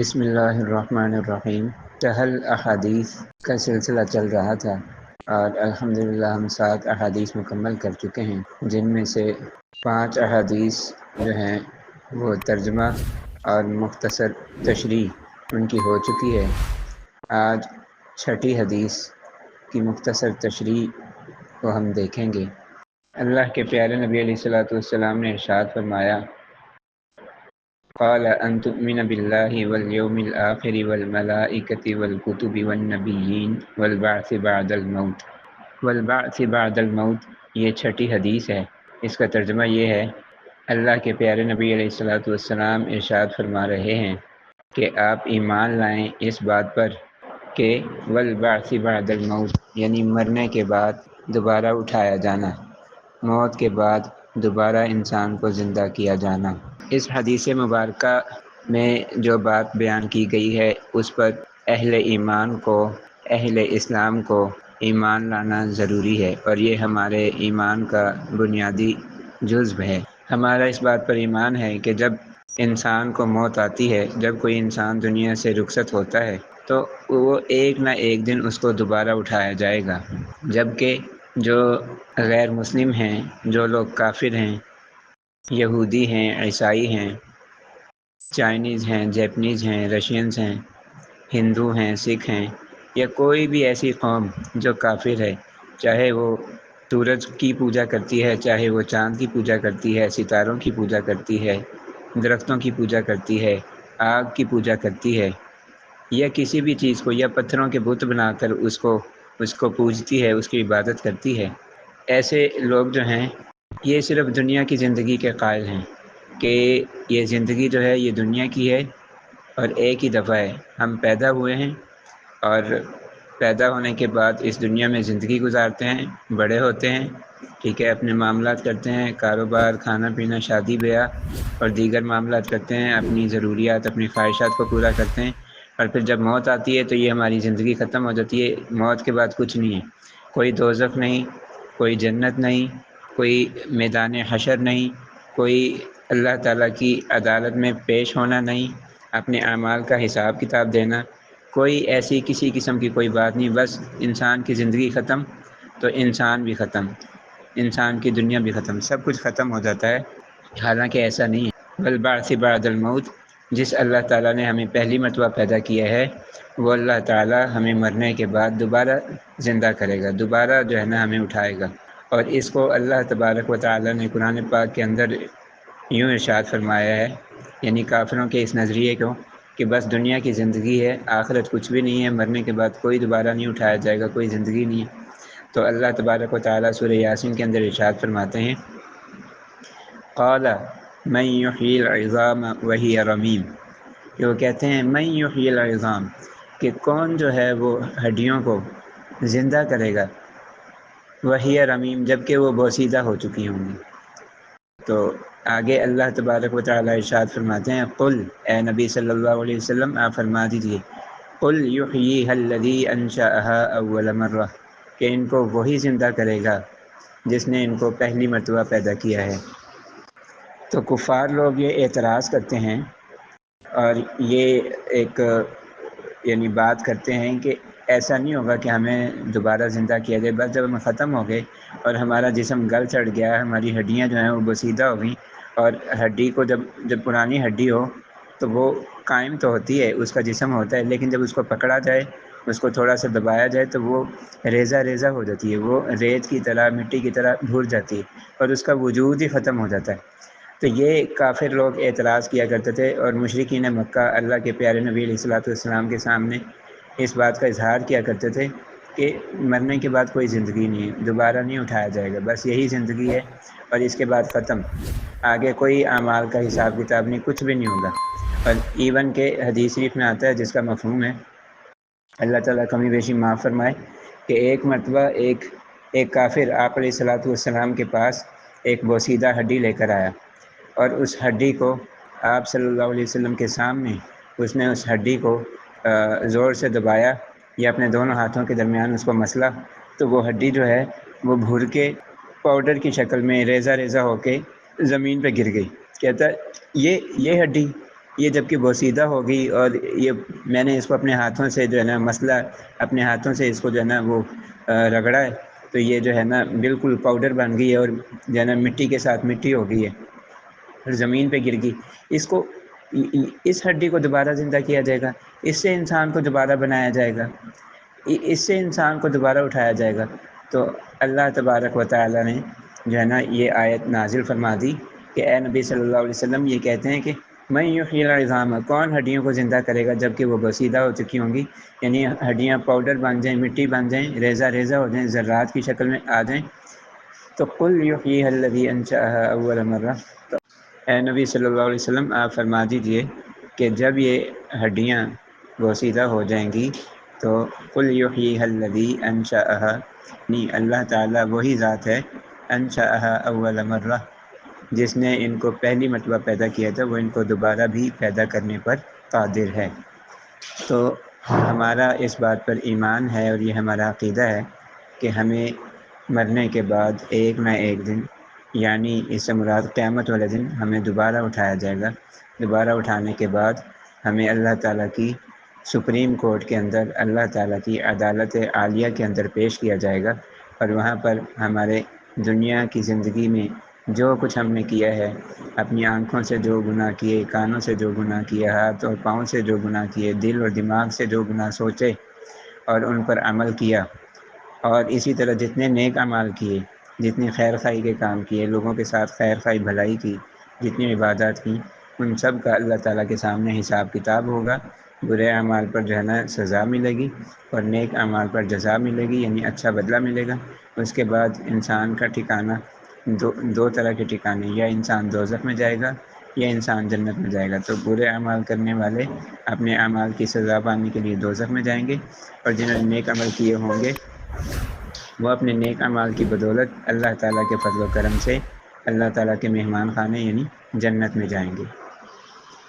بسم اللہ الرحمن الرحیم۔ چہل احادیث کا سلسلہ چل رہا تھا اور الحمدللہ ہم 7 احادیث مکمل کر چکے ہیں، جن میں سے 5 احادیث جو ہیں وہ ترجمہ اور مختصر تشریح ان کی ہو چکی ہے۔ آج 6ٹھی حدیث کی مختصر تشریح کو ہم دیکھیں گے۔ اللہ کے پیارے نبی علیہ السلام نے ارشاد فرمایا، قال ان تؤمن باللہ والیوم الآخر والملائکۃ والکتب والنبیین والبعث بعد الموت۔ والبعث بعد الموت یہ 6ٹھی حدیث ہے۔ اس کا ترجمہ یہ ہے، اللہ کے پیارے نبی علیہ السلام ارشاد فرما رہے ہیں کہ آپ ایمان لائیں اس بات پر کہ والبعث بعد الموت یعنی مرنے کے بعد دوبارہ اٹھایا جانا، موت کے بعد دوبارہ انسان کو زندہ کیا جانا۔ اس حدیث مبارکہ میں جو بات بیان کی گئی ہے اس پر اہل ایمان کو، اہل اسلام کو ایمان لانا ضروری ہے، اور یہ ہمارے ایمان کا بنیادی جزو ہے۔ ہمارا اس بات پر ایمان ہے کہ جب انسان کو موت آتی ہے، جب کوئی انسان دنیا سے رخصت ہوتا ہے تو وہ ایک نہ ایک دن اس کو دوبارہ اٹھایا جائے گا، جبکہ جو غیر مسلم ہیں، جو لوگ کافر ہیں، یہودی ہیں، عیسائی ہیں، چائنیز ہیں، جیپنیز ہیں، رشینز ہیں، ہندو ہیں، سکھ ہیں، یا کوئی بھی ایسی قوم جو کافر ہے، چاہے وہ سورج کی پوجا کرتی ہے، چاہے وہ چاند کی پوجا کرتی ہے، ستاروں کی پوجا کرتی ہے، درختوں کی پوجا کرتی ہے، آگ کی پوجا کرتی ہے، یا کسی بھی چیز کو، یا پتھروں کے بت بنا کر اس کو پوجتی ہے، اس کی عبادت کرتی ہے، ایسے لوگ جو ہیں یہ صرف دنیا کی زندگی کے قائل ہیں کہ یہ زندگی جو ہے یہ دنیا کی ہے اور ایک ہی دفعہ ہے۔ ہم پیدا ہوئے ہیں اور پیدا ہونے کے بعد اس دنیا میں زندگی گزارتے ہیں، بڑے ہوتے ہیں، ٹھیک ہے، اپنے معاملات کرتے ہیں، کاروبار، کھانا پینا، شادی بیاہ اور دیگر معاملات کرتے ہیں، اپنی ضروریات، اپنی خواہشات کو پورا کرتے ہیں، اور پھر جب موت آتی ہے تو یہ ہماری زندگی ختم ہو جاتی ہے۔ موت کے بعد کچھ نہیں ہے، کوئی دوزخ نہیں، کوئی جنت نہیں، کوئی میدان حشر نہیں، کوئی اللہ تعالیٰ کی عدالت میں پیش ہونا نہیں، اپنے اعمال کا حساب کتاب دینا، کوئی ایسی کسی قسم کی کوئی بات نہیں۔ بس انسان کی زندگی ختم تو انسان بھی ختم، انسان کی دنیا بھی ختم، سب کچھ ختم ہو جاتا ہے۔ حالانکہ ایسا نہیں ہے۔ والبعث بعد الموت، جس اللہ تعالیٰ نے ہمیں پہلی مرتبہ پیدا کیا ہے، وہ اللہ تعالیٰ ہمیں مرنے کے بعد دوبارہ زندہ کرے گا، دوبارہ جو ہے نا ہمیں اٹھائے گا۔ اور اس کو اللہ تبارک و تعالیٰ نے قرآن پاک کے اندر یوں ارشاد فرمایا ہے، یعنی کافروں کے اس نظریے کو کہ بس دنیا کی زندگی ہے، آخرت کچھ بھی نہیں ہے، مرنے کے بعد کوئی دوبارہ نہیں اٹھایا جائے گا، کوئی زندگی نہیں ہے۔ تو اللہ تبارک و تعالیٰ سورہ یاسین کے اندر ارشاد فرماتے ہیں، قال من یحیی العظام وہی رمیم، کہ وہ کہتے ہیں من یحیی العظام، کہ کون جو ہے وہ ہڈیوں کو زندہ کرے گا، وہی رمیم، جبکہ وہ بوسیدہ ہو چکی ہوں گی۔ تو آگے اللہ تبارک و تعالیٰ ارشاد فرماتے ہیں، قل، اے نبی صلی اللہ علیہ وسلم آپ فرما دیجیے، قل یحییھا الذی انشأھا اول مرہ، کہ ان کو وہی زندہ کرے گا جس نے ان کو پہلی مرتبہ پیدا کیا ہے۔ تو کفار لوگ یہ اعتراض کرتے ہیں اور یہ ایک یعنی بات کرتے ہیں کہ ایسا نہیں ہوگا کہ ہمیں دوبارہ زندہ کیا جائے، بس جب ہم ختم ہو گئے اور ہمارا جسم گل چڑھ گیا، ہماری ہڈیاں جو ہیں وہ بسیدہ ہو گئیں، اور ہڈی کو جب پرانی ہڈی ہو تو وہ قائم تو ہوتی ہے، اس کا جسم ہوتا ہے، لیکن جب اس کو پکڑا جائے، اس کو تھوڑا سا دبایا جائے تو وہ ریزہ ریزہ ہو جاتی ہے، وہ ریت کی طرح، مٹی کی طرح بھور جاتی ہے، اور اس کا وجود ہی ختم ہو جاتا ہے۔ تو یہ کافر لوگ اعتراض کیا کرتے تھے، اور مشرکین مکہ اللہ کے پیارے نبی علیہ السلام کے سامنے اس بات کا اظہار کیا کرتے تھے کہ مرنے کے بعد کوئی زندگی نہیں ہے، دوبارہ نہیں اٹھایا جائے گا، بس یہی زندگی ہے اور اس کے بعد ختم، آگے کوئی اعمال کا حساب کتاب نہیں، کچھ بھی نہیں ہوگا۔ اور ایون کہ حدیث شریف میں آتا ہے جس کا مفہوم ہے، اللہ تعالیٰ کمی بیشی معاف فرمائے، کہ ایک مرتبہ ایک کافر آپ علیہ السلام کے پاس ایک بوسیدہ ہڈی لے کر آیا، اور اس ہڈی کو آپ صلی اللہ علیہ وسلم کے سامنے اس نے اس ہڈی کو زور سے دبایا، یا اپنے دونوں ہاتھوں کے درمیان اس کو مسلا، تو وہ ہڈی جو ہے وہ بھور کے پاؤڈر کی شکل میں ریزہ ریزہ ہو کے زمین پہ گر گئی۔ کہتا ہے یہ ہڈی یہ جب کہ بوسیدہ ہوگی اور یہ میں نے اس کو اپنے ہاتھوں سے جو ہے نا مسئلہ اپنے ہاتھوں سے اس کو جو ہے نا وہ رگڑا ہے، تو یہ جو ہے نا بالکل پاؤڈر بن گئی ہے اور جو ہے نا مٹی کے ساتھ مٹی ہو گئی ہے اور زمین پہ گر گئی۔ اس کو اس ہڈی کو دوبارہ زندہ کیا جائے گا، اس سے انسان کو دوبارہ بنایا جائے گا، اس سے انسان کو دوبارہ اٹھایا جائے گا۔ تو اللہ تبارک و تعالی نے جو ہے نا یہ آیت نازل فرما دی کہ اے نبی صلی اللہ علیہ وسلم یہ کہتے ہیں کہ میں یحیی العظام، کون ہڈیوں کو زندہ کرے گا جب کہ وہ بسیدہ ہو چکی ہوں گی، یعنی ہڈیاں پاؤڈر بن جائیں، مٹی بن جائیں، ریزہ ریزہ ہو جائیں، ذرات کی شکل میں آ جائیں۔ تو قل یحییھا الذی انشأھا اول مرہ، تو اے نبی صلی اللہ علیہ وسلم آپ فرما دیجئے کہ جب یہ ہڈیاں بوسیدہ ہو جائیں گی تو قل یحییھا الذی انشأھا، اللہ تعالیٰ وہی ذات ہے انشأھا اول مرہ جس نے ان کو پہلی مرتبہ پیدا کیا تھا، وہ ان کو دوبارہ بھی پیدا کرنے پر قادر ہے۔ تو ہمارا اس بات پر ایمان ہے اور یہ ہمارا عقیدہ ہے کہ ہمیں مرنے کے بعد ایک نہ ایک دن، یعنی اس سے مراد قیامت والے دن، ہمیں دوبارہ اٹھایا جائے گا۔ دوبارہ اٹھانے کے بعد ہمیں اللہ تعالیٰ کی سپریم کورٹ کے اندر، اللہ تعالیٰ کی عدالت عالیہ کے اندر پیش کیا جائے گا، اور وہاں پر ہمارے دنیا کی زندگی میں جو کچھ ہم نے کیا ہے، اپنی آنکھوں سے جو گناہ کیے، کانوں سے جو گناہ کیے، ہاتھ اور پاؤں سے جو گناہ کیے، دل اور دماغ سے جو گناہ سوچے اور ان پر عمل کیا، اور اسی طرح جتنے نیک اعمال کیے، جتنی خیر خواہی کے کام کیے، لوگوں کے ساتھ خیر خواہی بھلائی کی، جتنی عبادات کی، ان سب کا اللہ تعالیٰ کے سامنے حساب کتاب ہوگا۔ برے اعمال پر جو ہے نا سزا ملے گی اور نیک اعمال پر جزا ملے گی، یعنی اچھا بدلہ ملے گا۔ اس کے بعد انسان کا ٹھکانہ دو طرح کے ٹھکانے، یا انسان دوزخ میں جائے گا یا انسان جنت میں جائے گا۔ تو برے اعمال کرنے والے اپنے اعمال کی سزا پانے کے لیے دوزخ میں جائیں گے، اور جنہوں نے نیک عمل کیے ہوں گے وہ اپنے نیک اعمال کی بدولت اللہ تعالیٰ کے فضل و کرم سے اللہ تعالیٰ کے مہمان خانے یعنی جنت میں جائیں گے۔